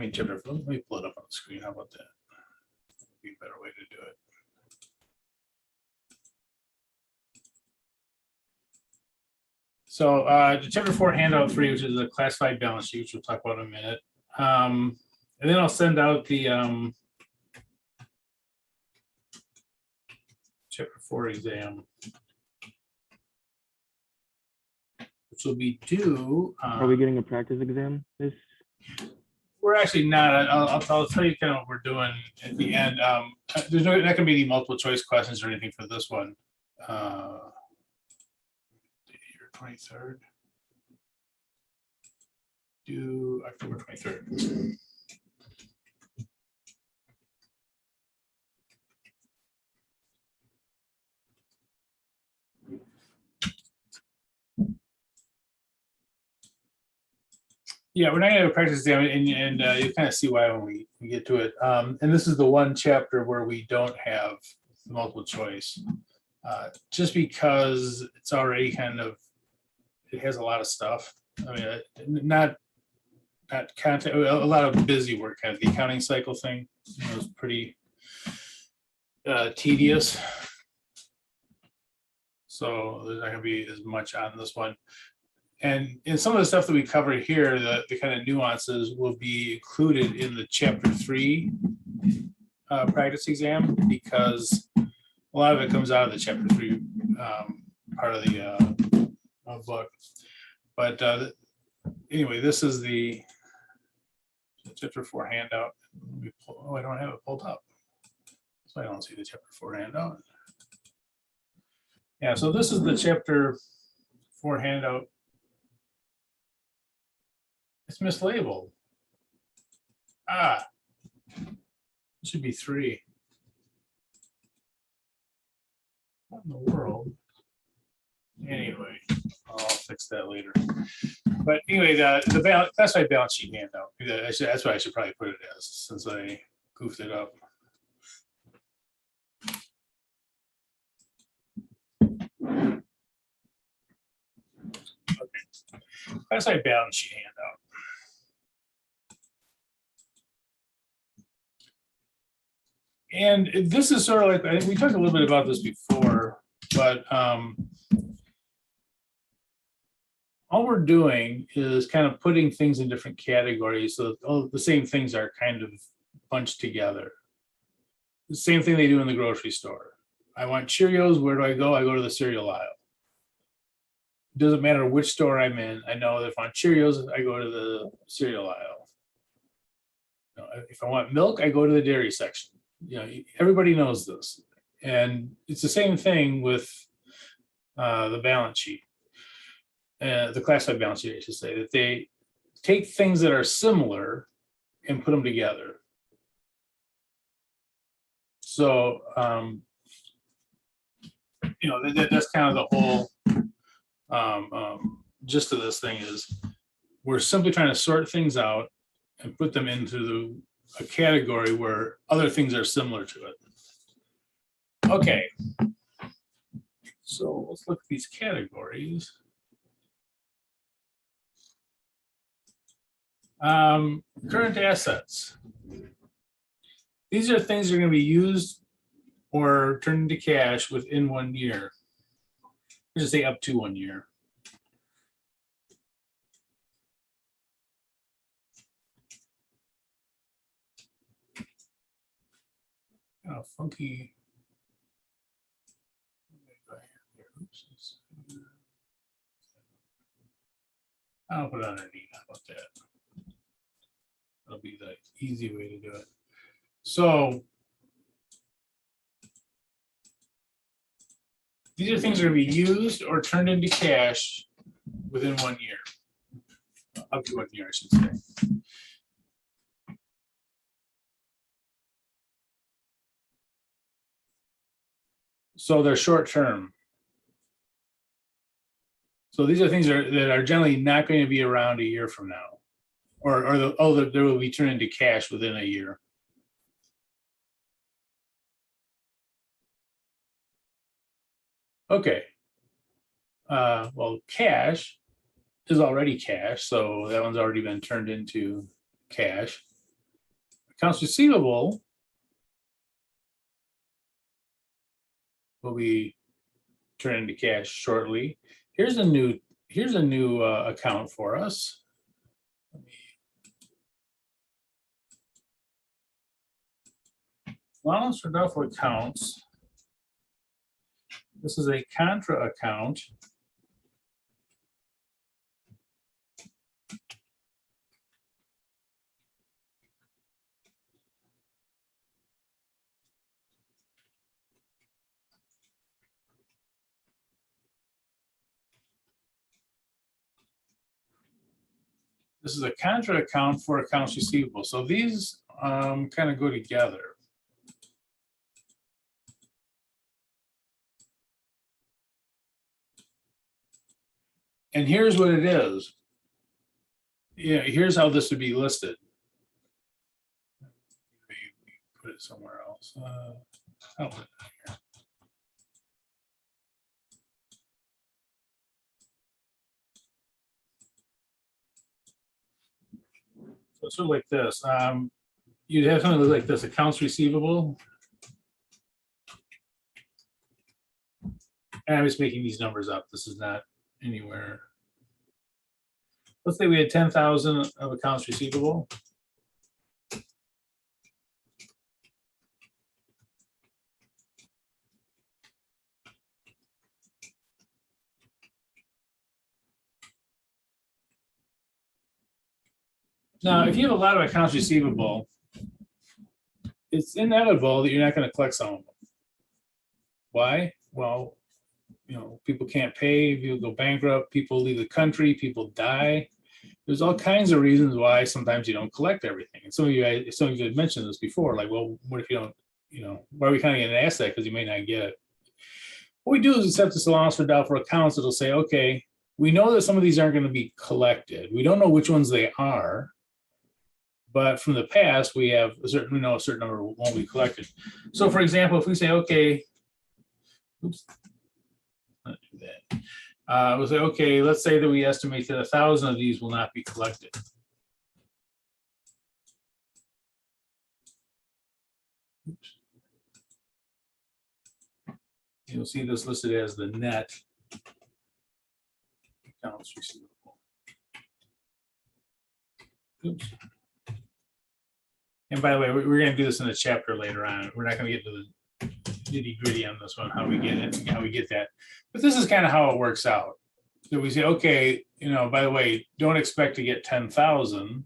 Let me pull it up on the screen. How about that? That'd be a better way to do it. So chapter 4, handout 3, which is a classified balance sheet, which we'll talk about in a minute. And then I'll send out the chapter 4 exam, which will be due. Are we getting a practice exam? We're actually not. I'll tell you kind of what we're doing at the end. There's not going to be any multiple choice questions or anything for this one. 23rd. Due October 23rd. Yeah, we're not going to have a practice exam, and you'll kind of see why when we get to it. And this is the one chapter where we don't have multiple choice, just because it's already kind of, it has a lot of stuff. I mean, not content, a lot of busy work. Kind of the accounting cycle thing, is pretty tedious. So there's not going to be as much on this one. And in some of the stuff that we cover here, the kind of nuances will be included in the chapter 3 practice exam, because a lot of it comes out of the chapter 3 part of the book. But anyway, this is the chapter 4 handout. Oh, I don't have it pulled up, so I don't see the chapter 4 handout. Yeah, so this is the chapter 4 handout. It's mislabeled. It should be 3. What in the world? Anyway, I'll fix that later. But anyway, the classified balance sheet handout. That's what I should probably put it as, since I goofed it up. Okay. Classified balance sheet handout. And this is sort of like, I think we talked a little bit about this before, but all we're doing is kind of putting things in different categories, so all the same things are kind of bunched together. The same thing they do in the grocery store. I want Cheerios, where do I go? I go to the cereal aisle. It doesn't matter which store I'm in. I know that if I want Cheerios, I go to the cereal aisle. If I want milk, I go to the dairy section. Everybody knows this, and it's the same thing with the balance sheet, the classified balance sheet, I should say, that they take things that are similar and put them together. So that's kind of the whole gist of this thing is we're simply trying to sort things out and put them into a category where other things are similar to it. Okay, so let's look at these categories. Current assets. These are things that are going to be used or turned into cash within 1 year. Let's just say up to 1 year. Funky. I'll put it underneath. How about that? That'll be the easy way to do it. So these are things that are going to be used or turned into cash within 1 year. Up to 1 year, I should say. So they're short term. So these are things that are generally not going to be around a year from now, or they will be turned into cash within a year. Okay. Well, cash is already cash, so that one's already been turned into cash. Accounts receivable will be turned into cash shortly. Here's a new account for us. Allowance for doubtful accounts. This is a contra account. This is a contra account for accounts receivable. So these kind of go together. And here's what it is. Yeah, here's how this would be listed. Put it somewhere else. I'll put it here. So it's sort of like this. You'd have something like this: accounts receivable. And I'm just making these numbers up. This is not anywhere. Let's say we had 10,000 of accounts receivable. Now, if you have a lot of accounts receivable, it's inevitable that you're not going to collect some of them. Why? Well, you know, people can't pay, people go bankrupt, people leave the country, people die. There's all kinds of reasons why sometimes you don't collect everything. And some of you had mentioned this before, like, well, what if you don't, you know, why are we kind of getting an asset because you may not get it? What we do is accept this allowance for doubtful accounts. It'll say, okay, we know that some of these aren't going to be collected. We don't know which ones they are, but from the past, we know a certain number won't be collected. So for example, if we say, okay, oops, not do that. We'll say, okay, let's say that we estimate that 1,000 of these will not be collected. Oops. You'll see this listed as the net accounts receivable. Oops. And by the way, we're going to do this in a chapter later on. We're not going to get to the nitty gritty on this one, how we get it, how we get that. But this is kind of how it works out. So we say, okay, you know, by the way, don't expect to get 10,000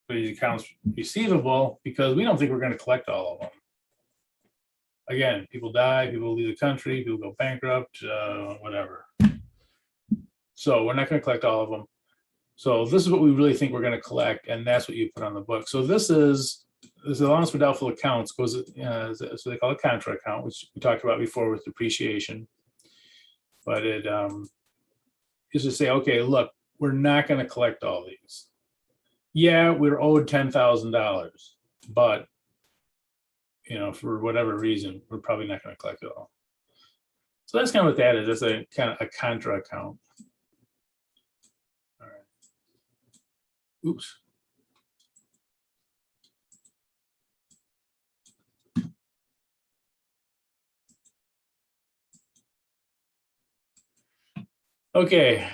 for these accounts receivable because we don't think we're going to collect all of them. Again, people die, people leave the country, people go bankrupt, whatever. So we're not going to collect all of them. So this is what we really think we're going to collect, and that's what you put on the book. So this allowance for doubtful accounts goes, so they call it contra account, which we talked about before with depreciation. But it is to say, okay, look, we're not going to collect all these. Yeah, we're owed $10,000, but you know, for whatever reason, we're probably not going to collect it all. So that's kind of what that is. That's a kind of a contra account. All right. Oops. Okay,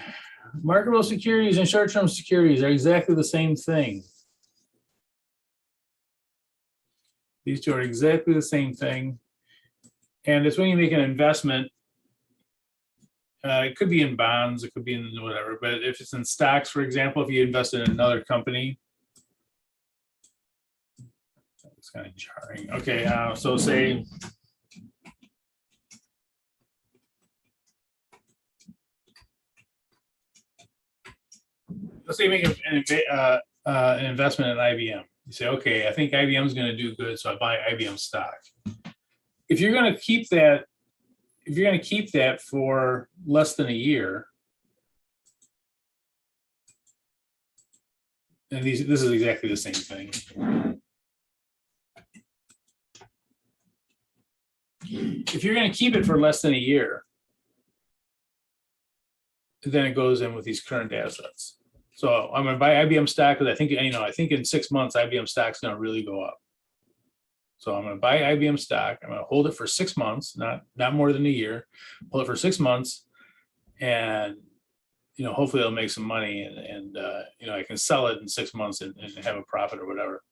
marketable securities and short-term securities are exactly the same thing. These two are exactly the same thing. And it's when you make an investment, it could be in bonds, it could be in whatever, but if it's in stocks, for example, if you invest in another company, it's kind of jarring. Okay, so say, let's say you make an investment in IBM. You say, okay, I think IBM is going to do good, so I buy IBM stock. If you're going to keep that, for less than a year, and this is exactly the same thing. If you're going to keep it for less than a year, then it goes in with these current assets. So I'm gonna buy IBM stock because I think, I think in 6 months, IBM stock's gonna really go up. So I'm gonna buy IBM stock. I'm gonna hold it for 6 months, not more than a year. Hold it for 6 months, and hopefully it'll make some money, and I can sell it in 6 months and have a profit or whatever.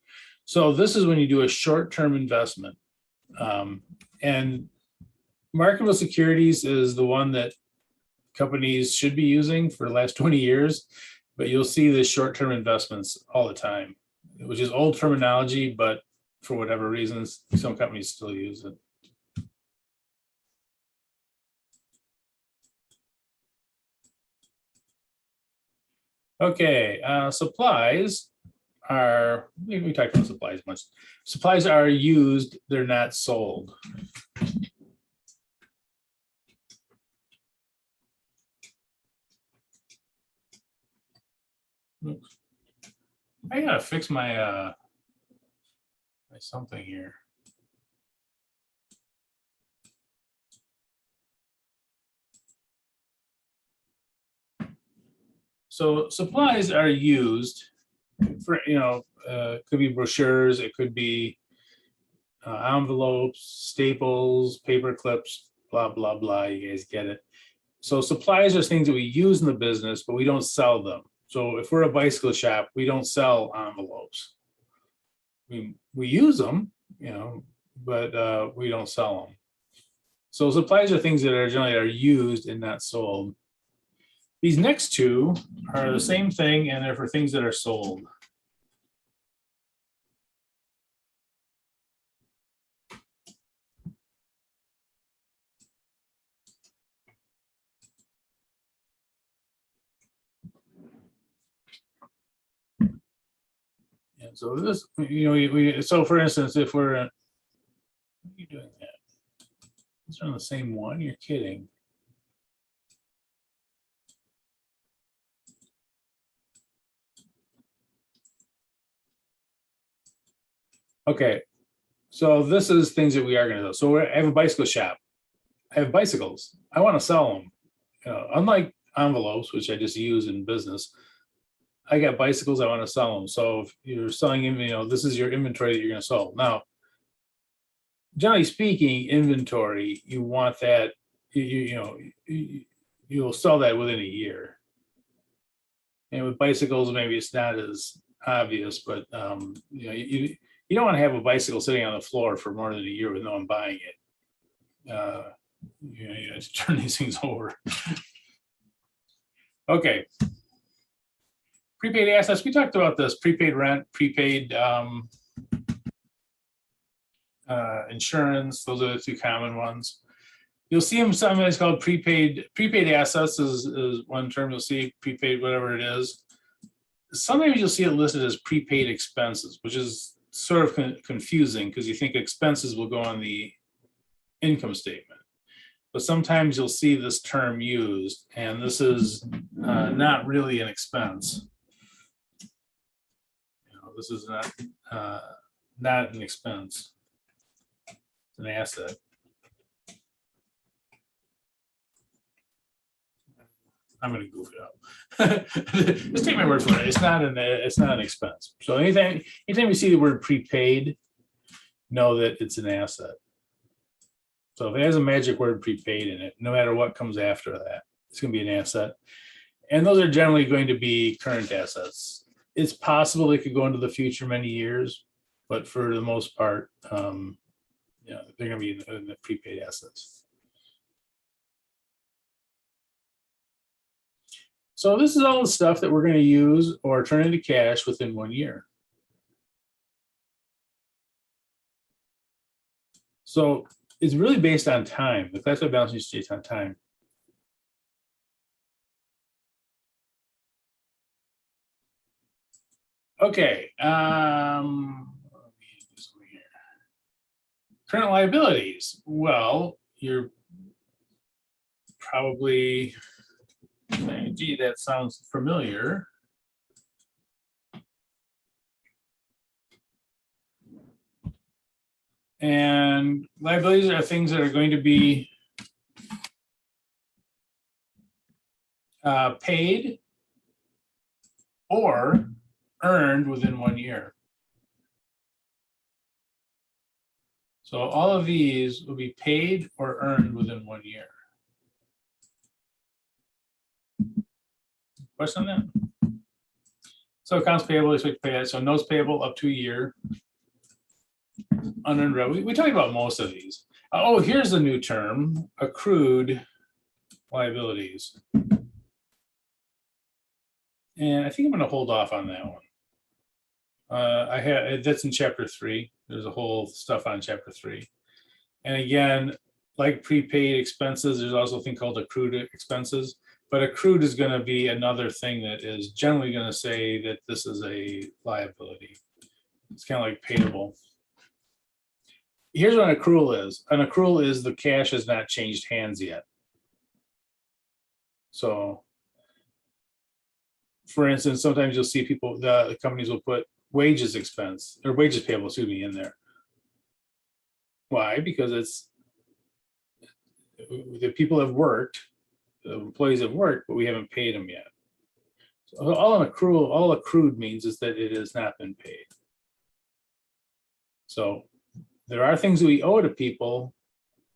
So this is when you do a short-term investment, and marketable securities is the one that companies should be using for the last 20 years, but you'll see the short-term investments all the time, which is old terminology, but for whatever reasons, some companies still use it. Okay, supplies are, we talked about supplies much. Supplies are used, they're not sold. Oops. I gotta fix my my something here. So supplies are used for, could be brochures, it could be envelopes, staples, paper clips, blah, blah, blah. You guys get it. So supplies are things that we use in the business, but we don't sell them. So if we're a bicycle shop, we don't sell envelopes. We use them, but we don't sell them. So supplies are things that are generally used and not sold. These next two are the same thing, and they're for things that are sold. And so this, so for instance, if we're, what are you doing that? It's on the same one, you're kidding. Okay, so this is things that we are going to do. So I have a bicycle shop. I have bicycles. I want to sell them. Unlike envelopes, which I just use in business, I got bicycles. I want to sell them. So if you're selling, this is your inventory that you're going to sell. Now, generally speaking, inventory, you want that. You'll sell that within a year. And with bicycles, maybe it's not as obvious, but you don't want to have a bicycle sitting on the floor for more than a year with no one buying it. You have to turn these things over. Okay. Prepaid assets, we talked about this, prepaid rent, prepaid insurance, those are the two common ones. You'll see them sometimes called prepaid assets is one term you'll see, prepaid whatever it is. Sometimes you'll see it listed as prepaid expenses, which is sort of confusing because you think expenses will go on the income statement. But sometimes you'll see this term used, and this is not really an expense. This is not an expense. It's an asset. I'm going to goof it up. Just take my word for it. It's not an expense. So anytime you see the word prepaid, know that it's an asset. So if it has a magic word prepaid in it, no matter what comes after that, it's going to be an asset. And those are generally going to be current assets. It's possible they could go into the future many years, but for the most part, they're going to be in the prepaid assets. So this is all the stuff that we're going to use or turn into cash within 1 year. So it's really based on time. The classified balance sheet is based on time. Okay. Current liabilities. Well, you're probably saying, gee, that sounds familiar. And liabilities are things that are going to be paid or earned within 1 year. So all of these will be paid or earned within 1 year. Question on that? So accounts payable, expect to pay that. So notes payable up to a year. Unearned revenue. We talked about most of these. Oh, here's a new term: accrued liabilities. And I think I'm going to hold off on that one. I have that's in chapter 3. There's a whole stuff on chapter 3. And again, like prepaid expenses, there's also a thing called accrued expenses. But accrued is going to be another thing that is generally going to say that this is a liability. It's kind of like payable. Here's what an accrual is. An accrual is the cash has not changed hands yet. So, for instance, sometimes you'll see people, the companies will put wages expense or wages payable, excuse me, in there. Why? Because it's the people have worked, the employees have worked, but we haven't paid them yet. So all accrued means is that it has not been paid. So there are things that we owe to people,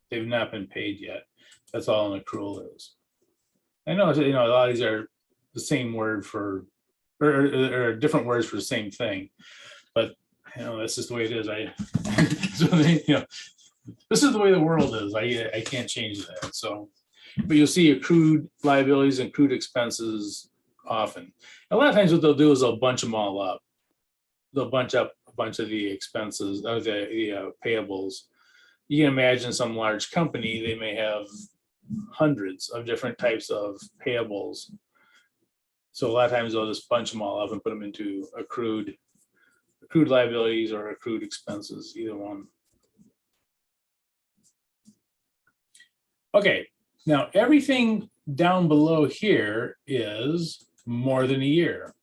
they've not been paid yet. That's all an accrual is. I know, a lot of these are the same word for, or different words for the same thing, but that's just the way it is. So this is the way the world is. I can't change that. So, but you'll see accrued liabilities and accrued expenses often. A lot of times what they'll do is they'll bunch them all up. They'll bunch up a bunch of the expenses, or the payables. You can imagine some large company, they may have hundreds of different types of payables. So a lot of times they'll just bunch them all up and put them into accrued liabilities or accrued expenses, either one. Okay, now everything down below here is more than a year.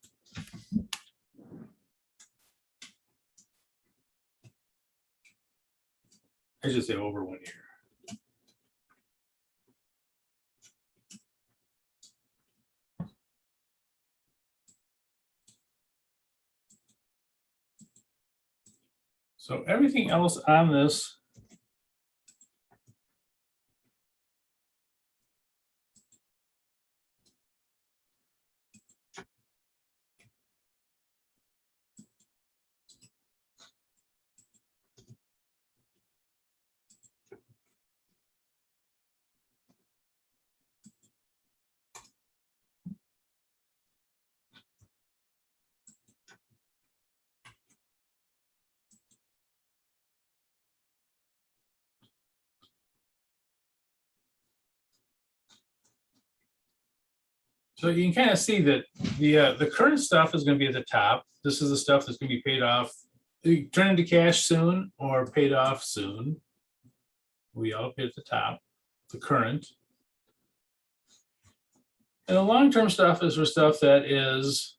I should say over 1 year. So everything else on this so you can kind of see that the current stuff is going to be at the top. This is the stuff that's going to be paid off, turn into cash soon or paid off soon. We all pay at the top, the current. And the long-term stuff is for stuff that is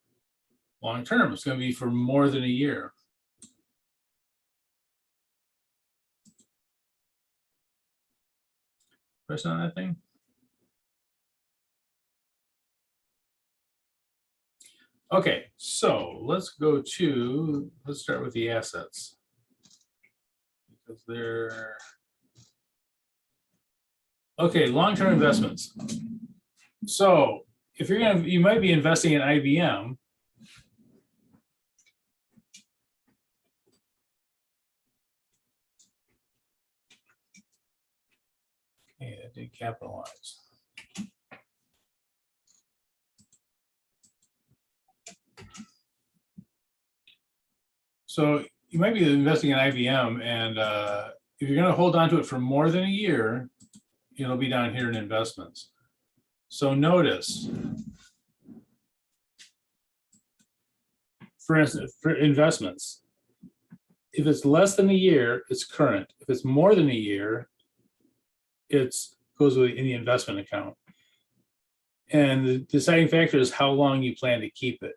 long-term. It's going to be for more than a year. Question on that thing? Okay, so let's start with the assets. Because they're, okay, long-term investments. So if you might be investing in IBM. Okay, that did capitalize. So you might be investing in IBM, and if you're going to hold on to it for more than a year, it'll be down here in investments. So notice, for instance, for investments, if it's less than a year, it's current. If it's more than a year, it goes in the investment account. And the deciding factor is how long you plan to keep it.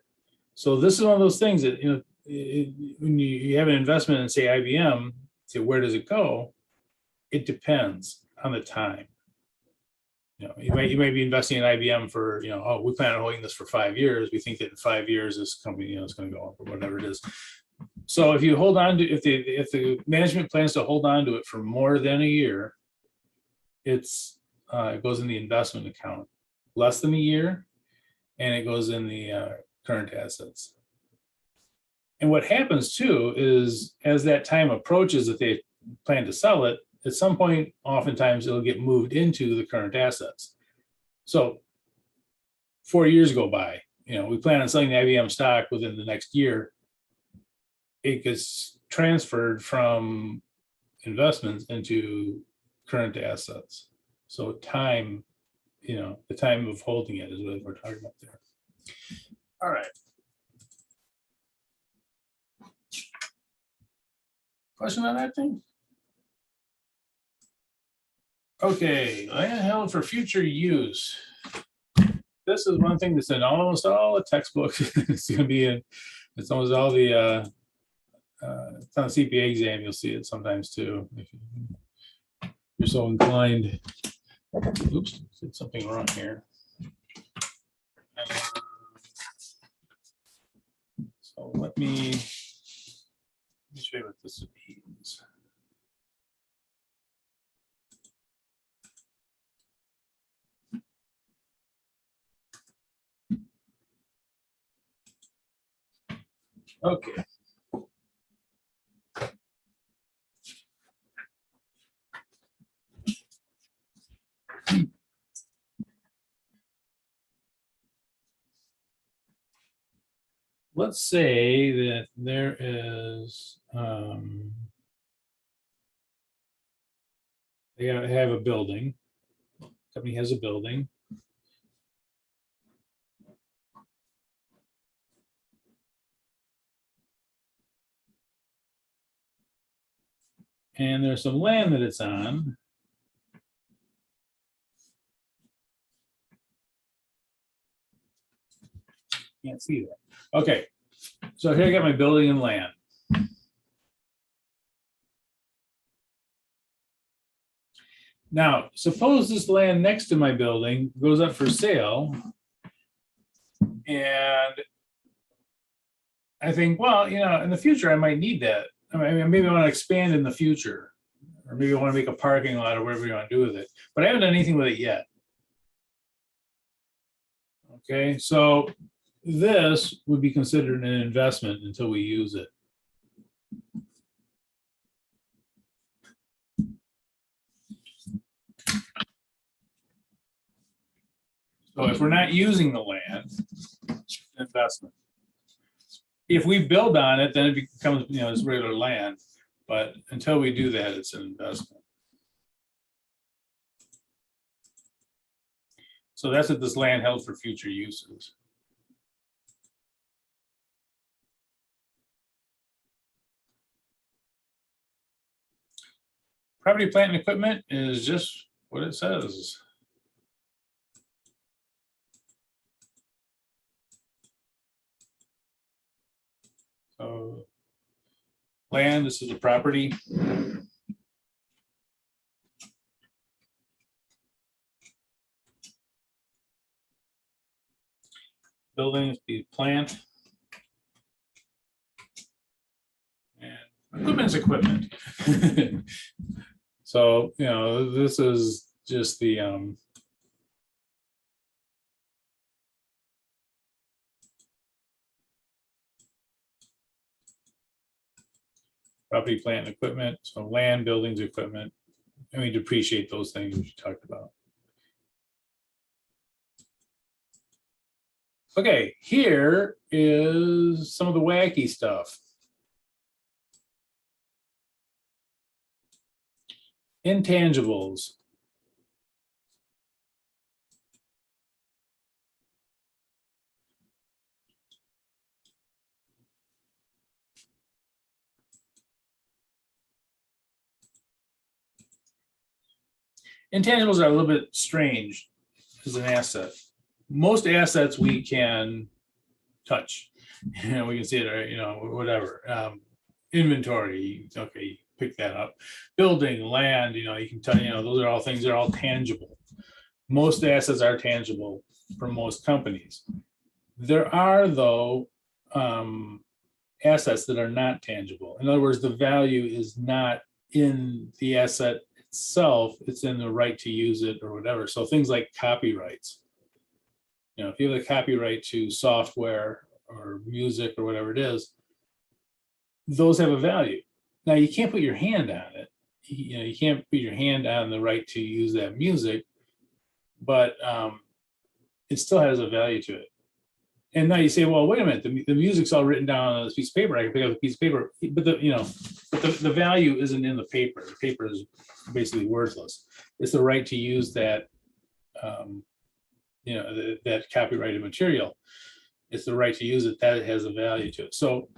So this is one of those things that, when you have an investment in, say, IBM, say, where does it go? It depends on the time. You know, you may be investing in IBM for, you know, oh, we plan on holding this for 5 years. We think that in 5 years this company, you know, is going to go up or whatever it is. So if you hold on to, if the management plans to hold on to it for more than a year, it goes in the investment account. Less than a year, and it goes in the current assets. And what happens too is, as that time approaches that they plan to sell it, at some point, oftentimes it'll get moved into the current assets. So 4 years go by, you know, we plan on selling the IBM stock within the next year. It gets transferred from investments into current assets. So time, you know, the time of holding it is what we're talking about there. All right. Question on that thing? Okay, land held for future use. This is one thing that's in almost all the textbooks. It's going to be in, it's almost all the, it's on the CPA exam, you'll see it sometimes too, if you're so inclined. Oops, did something wrong here. So let me show you what this means. Okay. Let's say that there is, they have a building. Company has a building. And there's some land that it's on. Can't see that. Okay, so here I got my building and land. Now, suppose this land next to my building goes up for sale. And I think, well, you know, in the future, I might need that. I mean, maybe I want to expand in the future, or maybe I want to make a parking lot or whatever you want to do with it. But I haven't done anything with it yet. Okay, so this would be considered an investment until we use it. So if we're not using the land, it's an investment. If we build on it, then it becomes, you know, it's regular land. But until we do that, it's an investment. So that's what this land held for future uses. Property, plant, and equipment is just what it says. So land, this is a property. Buildings, the plant. And equipment's equipment. So, you know, this is just the property, plant, and equipment. So land, buildings, equipment, and we depreciate those things we talked about. Okay, here is some of the wacky stuff. Intangibles. Intangibles are a little bit strange as an asset. Most assets we can touch. You know, we can see it, or, you know, whatever. Inventory, okay, pick that up. Building, land, you know, you can tell, you know, those are all things that are all tangible. Most assets are tangible for most companies. There are, though, assets that are not tangible. In other words, the value is not in the asset itself, it's in the right to use it or whatever. So things like copyrights. You know, if you have the copyright to software or music or whatever it is, those have a value. Now, you can't put your hand on it. You know, you can't put your hand on the right to use that music, but it still has a value to it. And now you say, well, wait a minute, the music's all written down on this piece of paper. I can pick up a piece of paper, but the value isn't in the paper. The paper is basically worthless. It's the right to use that, that copyrighted material. It's the right to use it that has a value to it. So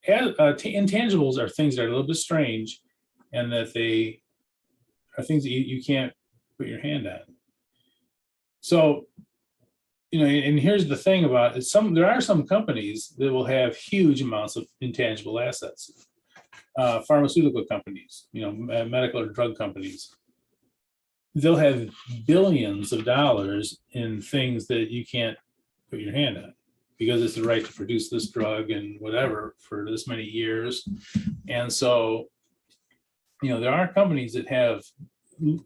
intangibles are things that are a little bit strange, and that they are things that you can't put your hand on. So, you know, and here's the thing about it, there are some companies that will have huge amounts of intangible assets. Pharmaceutical companies, you know, medical or drug companies, they'll have billions of dollars in things that you can't put your hand on, because it's the right to produce this drug and whatever for this many years. And so, you know, there are companies that have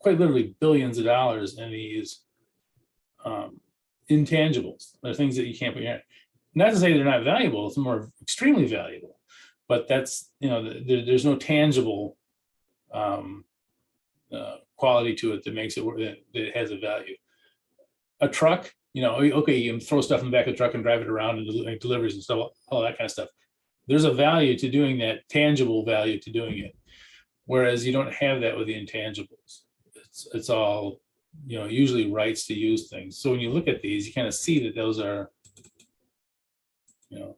quite literally billions of dollars in these intangibles. They're things that you can't put your hand. Not to say they're not valuable, it's more extremely valuable, but that's, you know, there's no tangible quality to it that makes it, that it has a value. A truck, you know, okay, you can throw stuff in the back of the truck and drive it around and make deliveries and stuff, all that kind of stuff. There's a value to doing that, tangible value to doing it. Whereas you don't have that with the intangibles. It's all, you know, usually rights to use things. So when you look at these, you kind of see that those are, you know,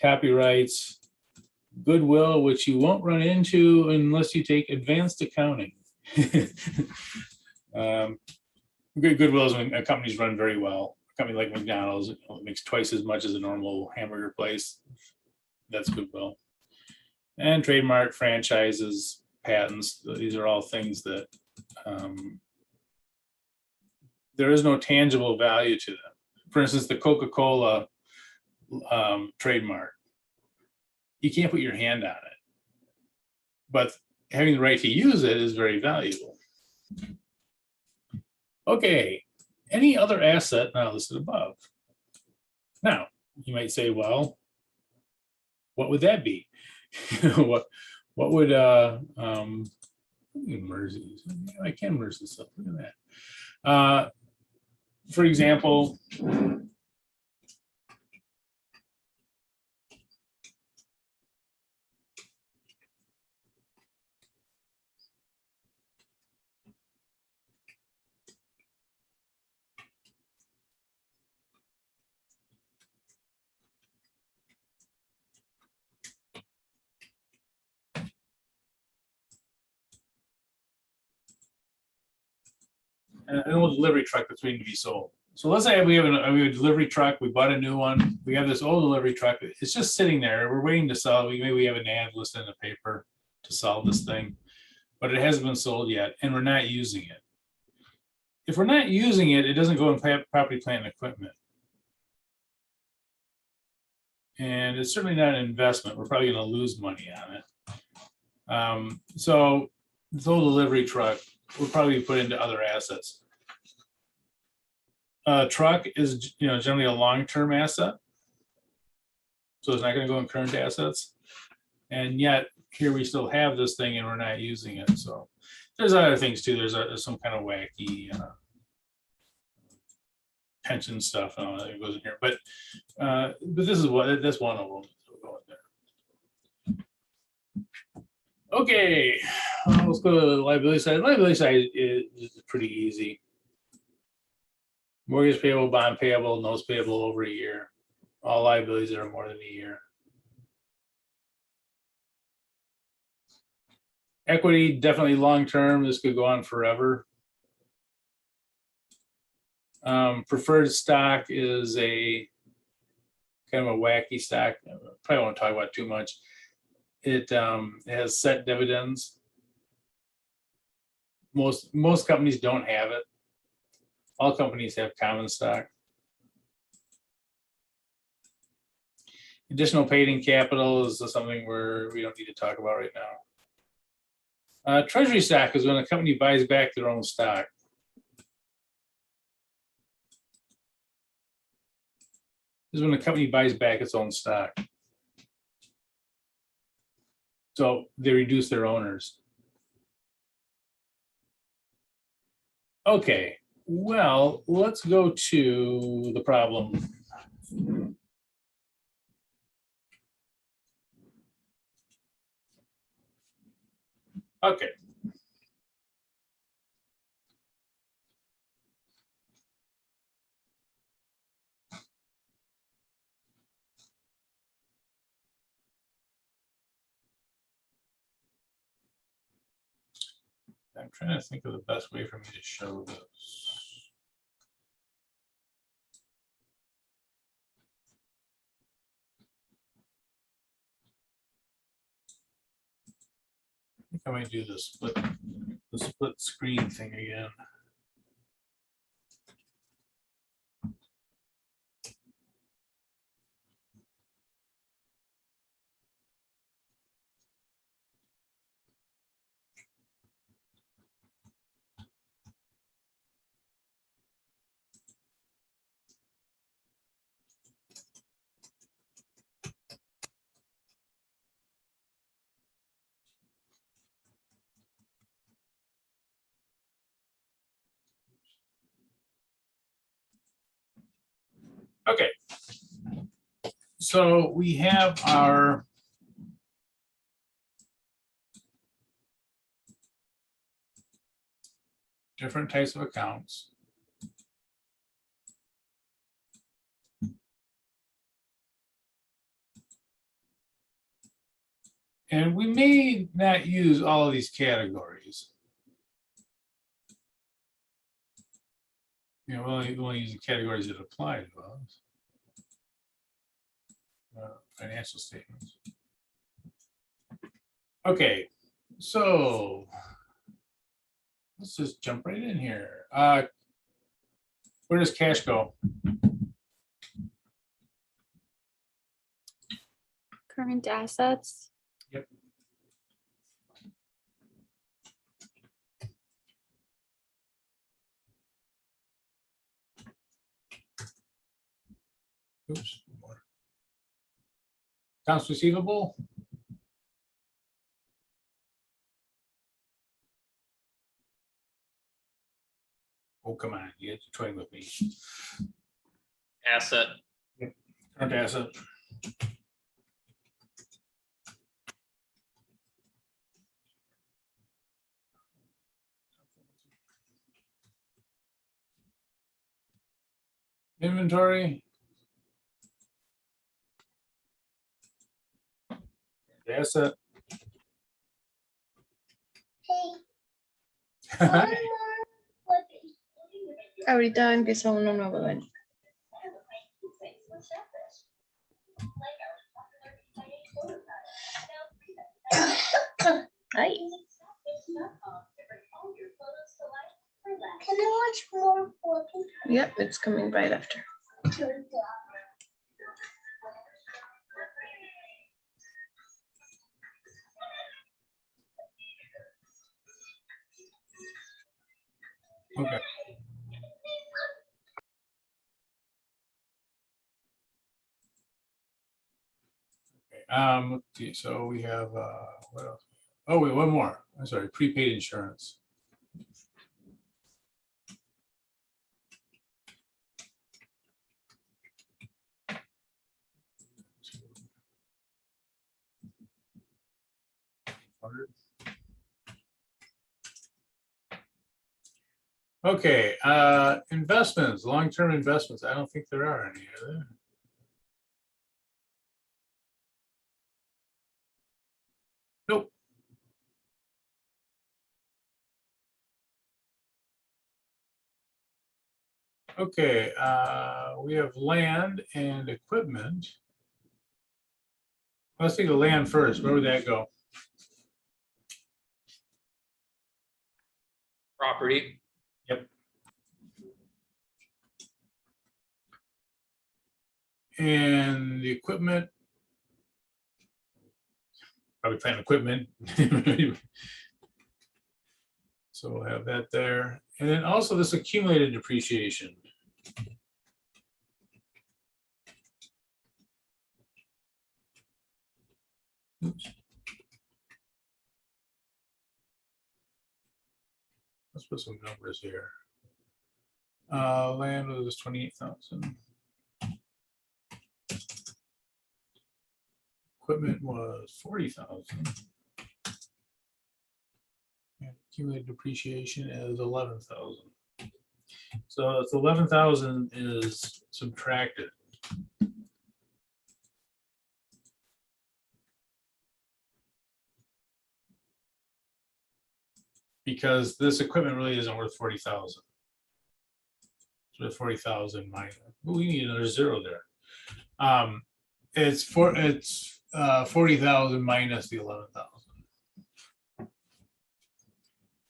copyrights, goodwill, which you won't run into unless you take advanced accounting. Goodwill is when companies run very well. A company like McDonald's, it makes twice as much as a normal hamburger place. That's goodwill. And trademark, franchises, patents, these are all things that there is no tangible value to them. For instance, the Coca-Cola trademark, you can't put your hand on it, but having the right to use it is very valuable. Okay, any other asset not listed above? Now, you might say, well, what would that be? what would merge these? I can merge this up. Look at that. For example, an old delivery truck that's waiting to be sold. So let's say we have a delivery truck, we bought a new one, we have this old delivery truck, it's just sitting there, we're waiting to sell. Maybe we have an ad listed in the paper to sell this thing, but it hasn't been sold yet, and we're not using it. If we're not using it, it doesn't go in property, plant, and equipment. And it's certainly not an investment. We're probably going to lose money on it. So this old delivery truck will probably be put into other assets. Truck is, you know, generally a long-term asset, so it's not going to go in current assets. And yet here we still have this thing and we're not using it. So there's other things too. There's some kind of wacky pension stuff and all that goes in here. But this is that's one of them. Okay, let's go to the liability side. Liability side is pretty easy. Mortgage payable, bond payable, notes payable over a year. All liabilities that are more than a year. Equity, definitely long-term. This could go on forever. Preferred stock is a kind of a wacky stock. I probably won't talk about it too much. It has set dividends. Most companies don't have it. All companies have common stock. Additional paid-in capital is something we don't need to talk about right now. Treasury stock is when a company buys back their own stock. This is when a company buys back its own stock. So they reduce their owners. Okay, well, let's go to the problem. Okay. I'm trying to think of the best way for me to show this. I think I might do the split screen thing again. Okay. So we have our different types of accounts. And we may not use all of these categories. You know, we only use the categories that apply to us. Financial statements. Okay, so let's just jump right in here. Where does cash go? Current assets. Yep. Oops. Accounts receivable. Oh, come on, you have to toy with me. Asset. Current asset. Inventory. Asset. Ahorita empieza uno nuevo, Dani. Ay. Can I watch more photos? Yep, it's coming right after. Okay. Let's see, so we have, what else? Oh, wait, one more. I'm sorry, prepaid insurance. Okay, investments, long-term investments. I don't think there are any, are there? Nope. Okay, we have land and equipment. Let's see the land first. Where would that go? Property. Yep. And the equipment. Probably plant equipment. So we'll have that there. And then also this accumulated depreciation. Oops. Let's put some numbers here. Land was 28,000. Equipment was 40,000. And accumulated depreciation is 11,000. So it's 11,000 is subtracted. Because this equipment really isn't worth 40,000. So the 40,000 minus, we need another zero there. It's 40,000 minus the 11,000.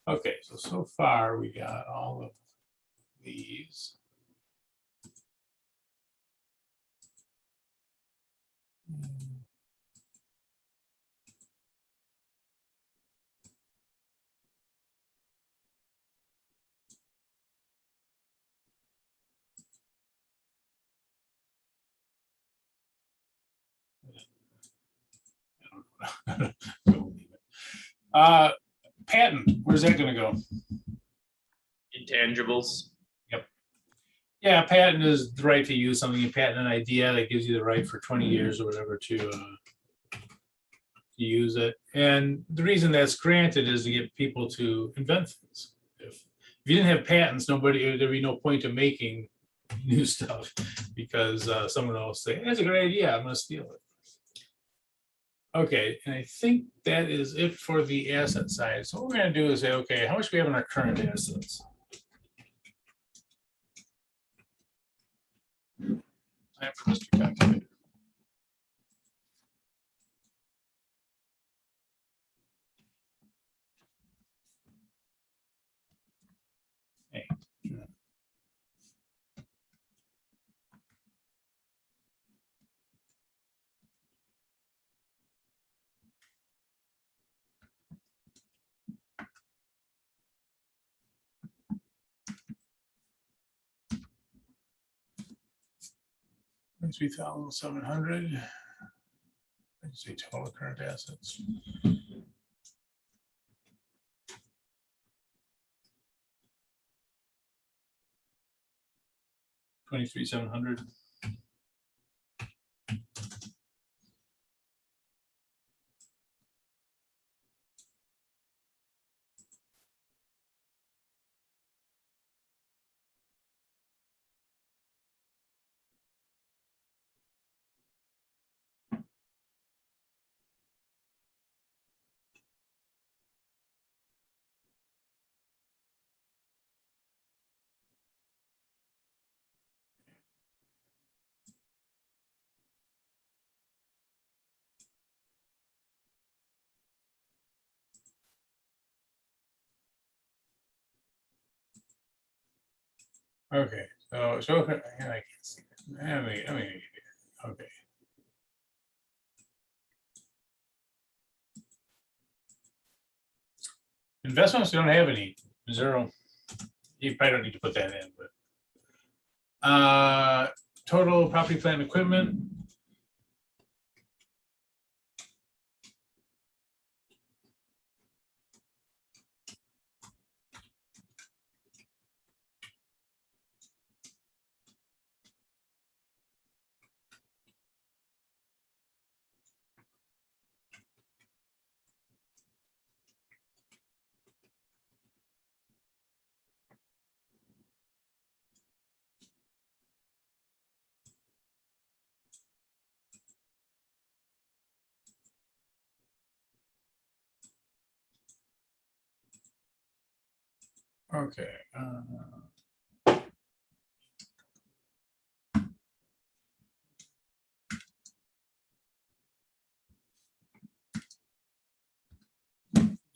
Okay, so far we got all of these. Patent, where's that gonna go? Intangibles. Yeah, patent is the right to use something. You patent an idea that gives you the right for 20 years or whatever to use it. And the reason that's granted is to get people to invent things. If you didn't have patents, there'd be no point in making new stuff because someone will say, that's a great idea, I'm gonna steal it. Okay, and I think that is it for the asset side. So what we're gonna do is say, okay, how much do we have in our current assets? Time for Mr. Calculator. Hey. $3,700. Let's see, total current assets. $23,700. Okay, so I can't see it. I mean, okay. Investments, we don't have any, zero. You probably don't need to put that in, but total property, plant, and equipment. Okay.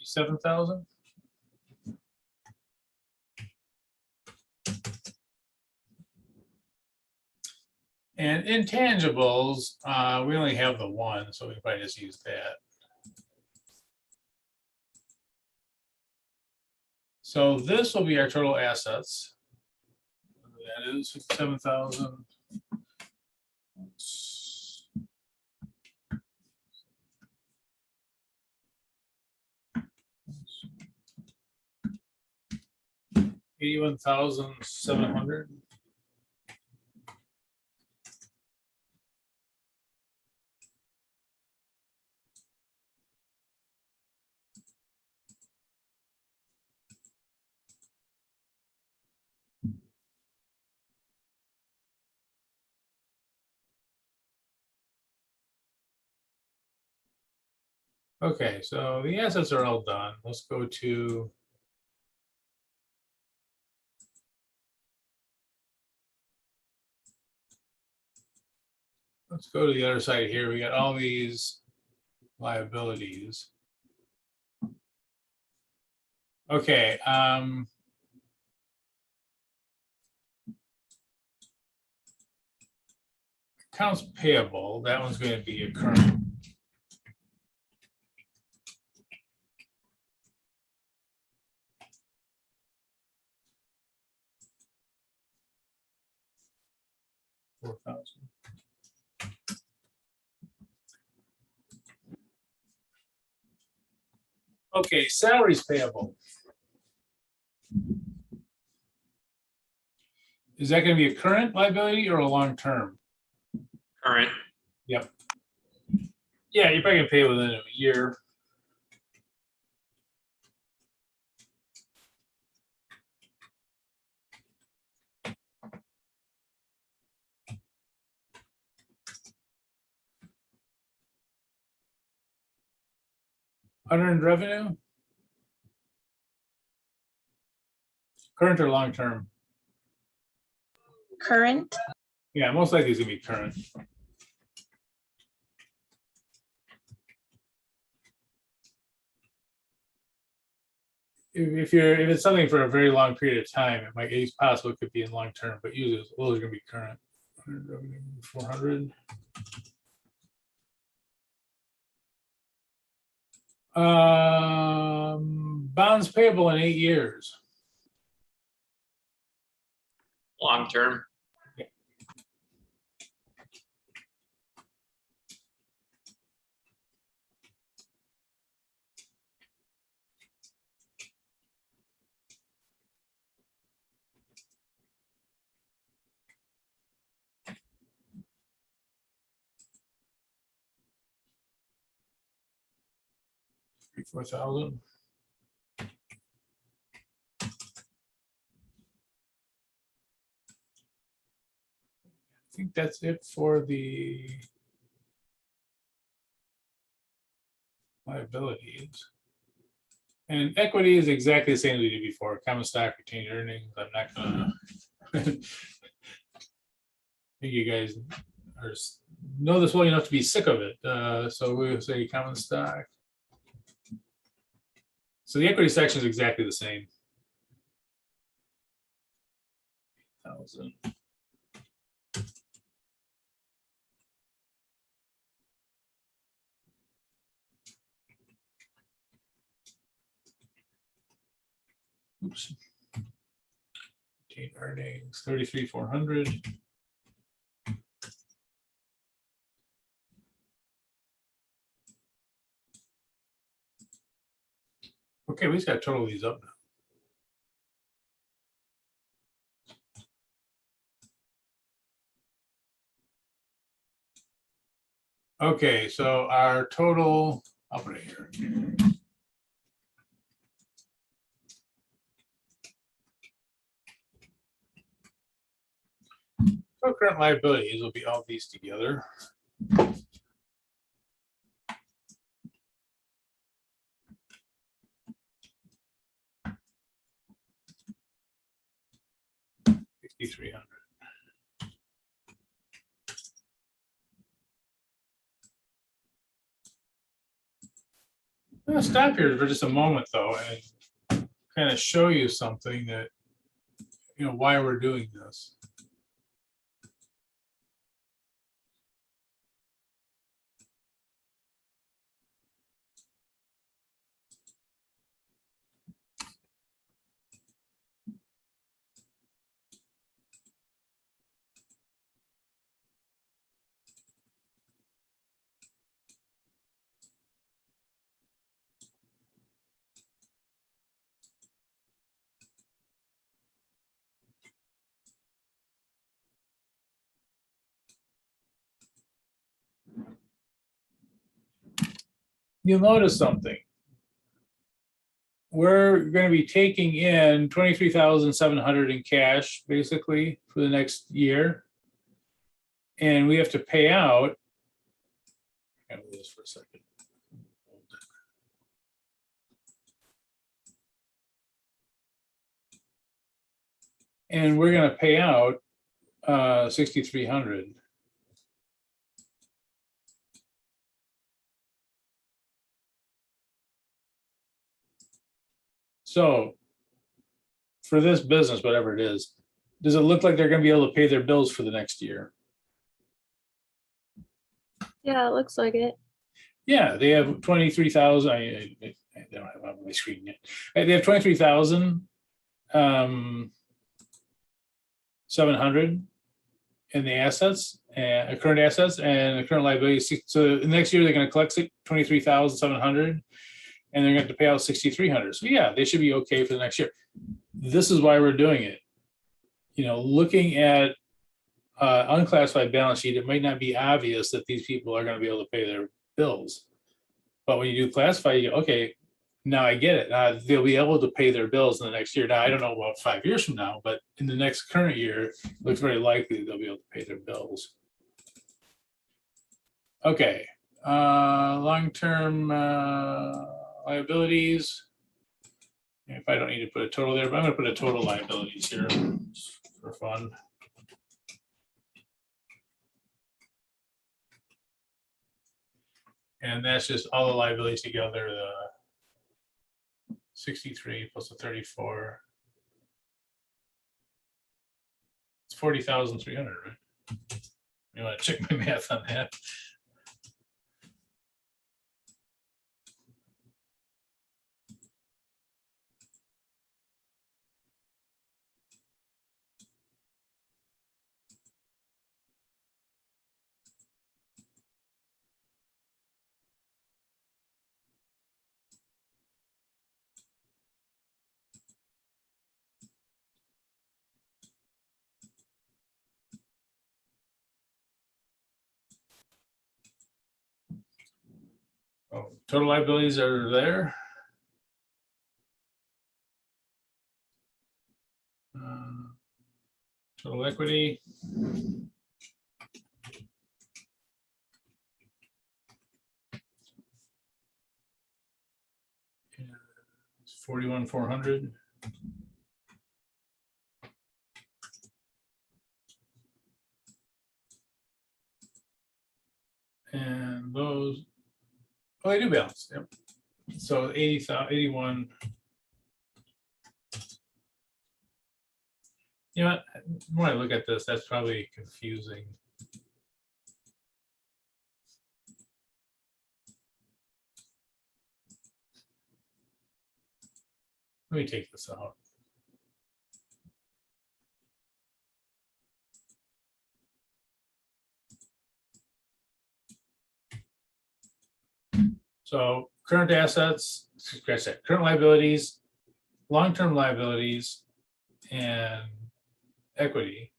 $7,000. And intangibles, we only have the one, so we probably just use that. So this will be our total assets. That is 57,000. 81,700. Okay, so the assets are all done. Let's go to the other side here. We got all these liabilities. Okay, accounts payable, that one's going to be a current. $4,000. Okay, salaries payable. Is that going to be a current liability or a long-term? Current. Yep. Yeah, you're probably going to pay within a year. Unearned revenue? Current or long-term? Current. Yeah, most likely it's gonna be current. If it's something for a very long period of time, it might, it's possible it could be in long-term, but usually it's always gonna be current. Unearned revenue, 400. Bonds payable in 8 years. Long term. $4,000. I think that's it for the liabilities. And equity is exactly the same as we did before. Common stock, retained earnings. I'm not gonna. I think you guys know this well enough to be sick of it. So we'll say common stock. So the equity section is exactly the same. 1,000. Oops. Retained earnings, 33,400. Okay, we just got to total these up now. Okay, so our total, I'll put it here. So current liabilities will be all these together. $6,300. I'm gonna stop here for just a moment though and kind of show you something that, why we're doing this. you'll notice something. We're going to be taking in 23,700 in cash, basically, for the next year. And we have to pay out. I'll move this for a second. And we're going to pay out 6,300. So for this business, whatever it is, does it look like they're going to be able to pay their bills for the next year? Yeah, it looks like it. Yeah, they have 23,000. I don't have it on my screen yet. They have 23,000 700 in the assets and current assets and the current liabilities. So next year they're going to collect 23,700 and they're going to have to pay out 6,300. So yeah, they should be okay for the next year. This is why we're doing it. You know, looking at unclassified balance sheet, it might not be obvious that these people are going to be able to pay their bills. But when you do classify, you go, okay, now I get it. They'll be able to pay their bills in the next year. Now, I don't know about 5 years from now, but in the next current year, it looks very likely they'll be able to pay their bills. Okay, long-term liabilities. If I don't need to put a total there, but I'm going to put a total liabilities here for fun. And that's just all the liabilities together, the 63 plus the 34. It's 40,300, right? You want to check my math on that? Oh, total liabilities are there. Total equity. It's 41,400. And those, oh, they do balance. Yep. So 81. You know what? When I look at this, that's probably confusing. Let me take this out. So current assets, scratch that, current liabilities, long-term liabilities, and equity,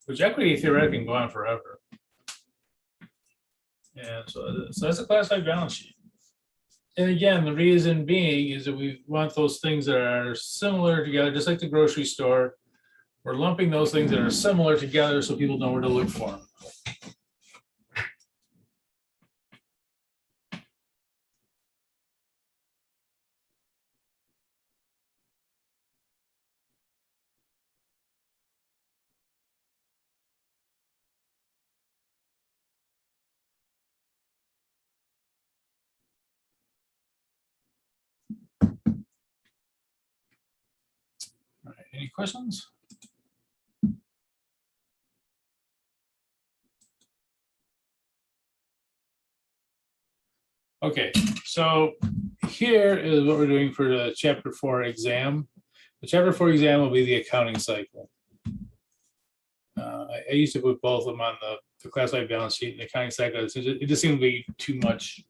which equity theoretically can go on forever. And so that's a classified balance sheet. And again, the reason being is that we want those things that are similar together, just like the grocery store. We're lumping those things that are similar together so people know where to look for them. All right, any questions? Okay, so here is what we're doing for the Chapter 4 exam. The Chapter 4 exam will be the accounting cycle. I used to put both of them on the classified balance sheet and the accounting cycle. It just seemed to be too much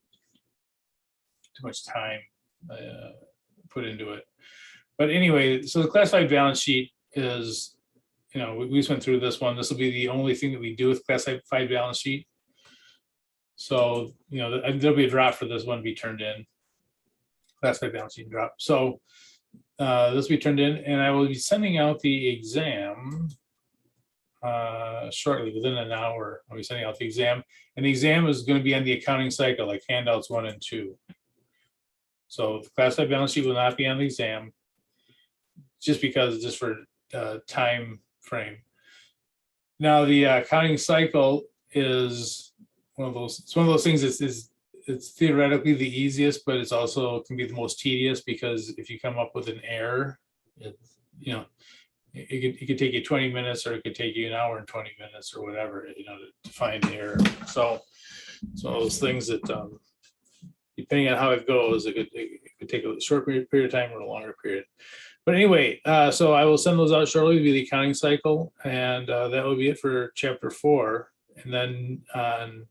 time put into it. But anyway, so the classified balance sheet is, you know, we just went through this one. This will be the only thing that we do with classified balance sheet. So, you know, there'll be a drop for this one to be turned in. That's my balance sheet drop. So this will be turned in, and I will be sending out the exam shortly, within an hour. I'll be sending out the exam, and the exam is going to be on the accounting cycle, like handouts 1 and 2. So the classified balance sheet will not be on the exam, just for time frame. Now the accounting cycle is one of those. It's one of those things. It's theoretically the easiest, but it's also can be the most tedious, because if you come up with an error, it could take you 20 minutes, or it could take you an hour and 20 minutes, or whatever, to find the error. So it's one of those things that, depending on how it goes, it could take a short period of time or a longer period. But anyway, so I will send those out shortly via the accounting cycle, and that will be it for chapter 4. And then on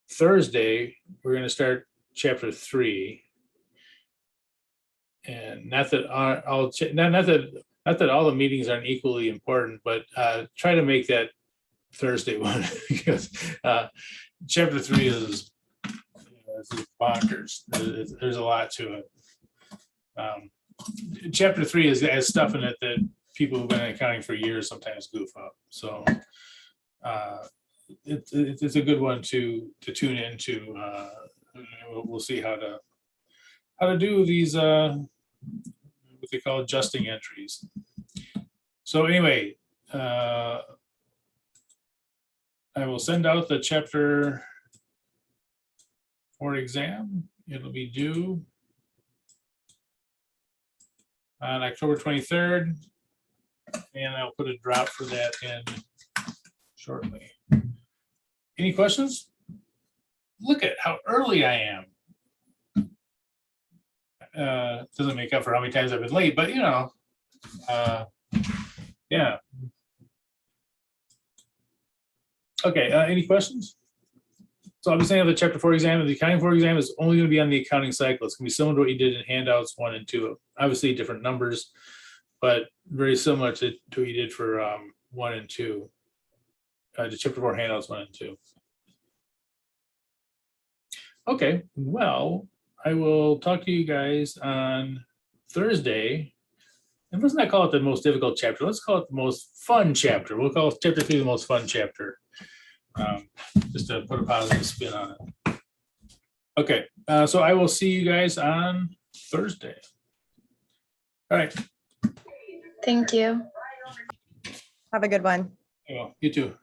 Thursday, we're going to start chapter 3. And not that all the meetings aren't equally important, but try to make that Thursday one, because chapter 3 is bonkers. There's a lot to it. Chapter 3 has stuff in it that people who've been in accounting for years sometimes goof up. So it's a good one to tune into. We'll see how to do these what they call adjusting entries. So anyway, I will send out the chapter 4 exam. It'll be due on October 23rd, and I'll put a drop for that in shortly. Any questions? Look at how early I am. Doesn't make up for how many times I've been late, but yeah. Okay, any questions? So I'll be saying the chapter 4 exam, and the accounting 4 exam is only going to be on the accounting cycle. It's going to be similar to what you did in handouts 1 and 2. Obviously different numbers, but very similar to what you did for 1 and 2. The chapter 4 handouts 1 and 2. Okay, well, I will talk to you guys on Thursday. And let's not call it the most difficult chapter. Let's call it the most fun chapter. We'll call chapter 3 the most fun chapter. Just to put a positive spin on it. Okay, so I will see you guys on Thursday. All right. Thank you. Have a good one. Well, you too.